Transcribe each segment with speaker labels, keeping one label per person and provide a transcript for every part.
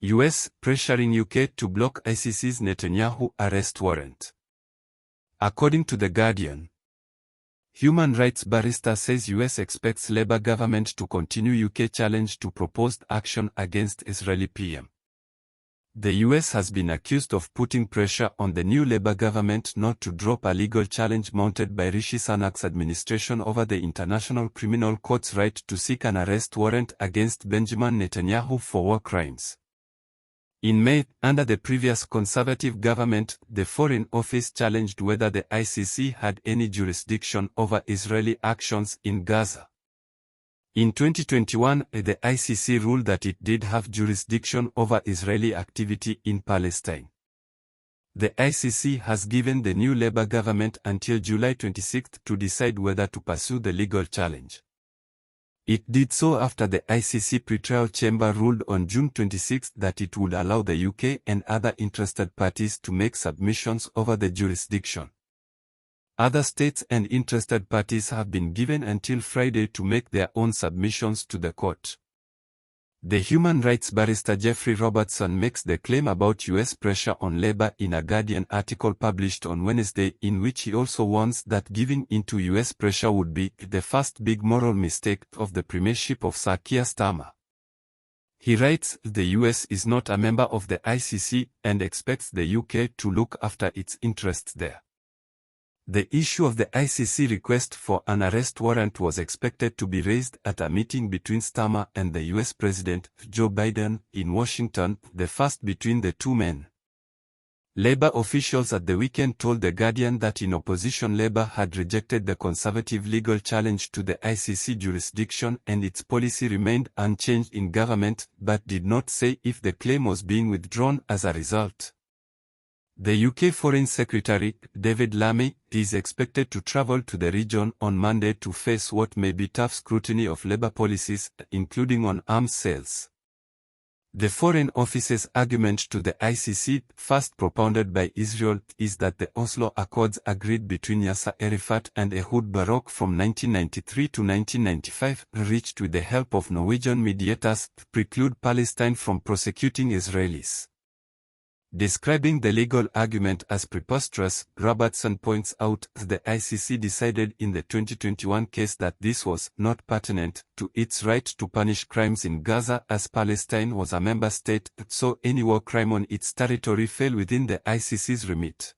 Speaker 1: US pressuring UK to block ICC's Netanyahu arrest warrant. According to The Guardian, human rights barrister says US expects Labour government to continue UK challenge to proposed action against Israeli PM. The US has been accused of putting pressure on the new Labour government not to drop a legal challenge mounted by Rishi Sunak's administration over the International Criminal Court's right to seek an arrest warrant against Benjamin Netanyahu for war crimes. In May, under the previous Conservative government, the Foreign Office challenged whether the ICC had any jurisdiction over Israeli actions in Gaza. In 2021, the ICC ruled that it did have jurisdiction over Israeli activity in Palestine. The ICC has given the new Labour government until July 26 to decide whether to pursue the legal challenge. It did so after the ICC pretrial chamber ruled on June 26 that it would allow the UK and other interested parties to make submissions over the jurisdiction. Other states and interested parties have been given until Friday to make their own submissions to the court. The human rights barrister Jeffrey Robertson makes the claim about US pressure on Labour in a Guardian article published on Wednesday, in which he also warns that giving into US pressure would be the first big moral mistake of the premiership of Sir Keir Starmer. He writes, the US is not a member of the ICC and expects the UK to look after its interests there. The issue of the ICC request for an arrest warrant was expected to be raised at a meeting between Starmer and the US President, Joe Biden, in Washington, the first between the two men. Labour officials at the weekend told The Guardian that in opposition Labour had rejected the Conservative legal challenge to the ICC jurisdiction and its policy remained unchanged in government, but did not say if the claim was being withdrawn as a result. The UK Foreign Secretary, David Lammy, is expected to travel to the region on Monday to face what may be tough scrutiny of Labour policies, including on arms sales. The Foreign Office's argument to the ICC, first propounded by Israel, is that the Oslo Accords agreed between Yasser Arafat and Ehud Barak from 1993 to 1995, reached with the help of Norwegian mediators, preclude Palestine from prosecuting Israelis. Describing the legal argument as preposterous, Robertson points out the ICC decided in the 2021 case that this was not pertinent to its right to punish crimes in Gaza, as Palestine was a member state, so any war crime on its territory fell within the ICC's remit.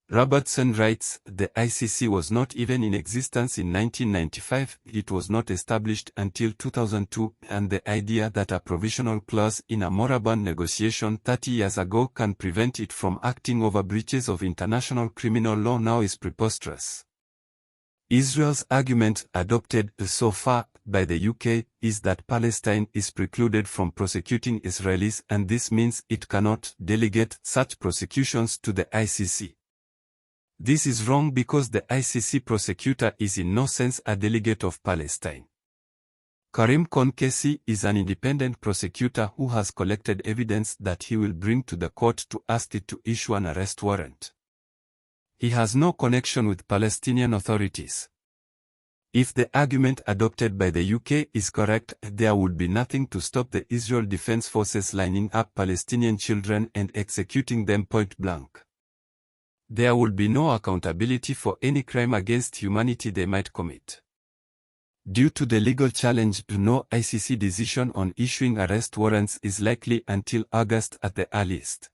Speaker 1: Robertson writes, the ICC was not even in existence in 1995, it was not established until 2002, and the idea that a provisional clause in a moribund negotiation 30 years ago can prevent it from acting over breaches of international criminal law now is preposterous. Israel's argument, adopted so far by the UK, is that Palestine is precluded from prosecuting Israelis, and this means it cannot delegate such prosecutions to the ICC. This is wrong because the ICC prosecutor is in no sense a delegate of Palestine. Karim Konkesi is an independent prosecutor who has collected evidence that he will bring to the court to ask it to issue an arrest warrant. He has no connection with Palestinian authorities. If the argument adopted by the UK is correct, there would be nothing to stop the Israel Defense Forces lining up Palestinian children and executing them point blank. There would be no accountability for any crime against humanity they might commit. Due to the legal challenge, no ICC decision on issuing arrest warrants is likely until August at the earliest.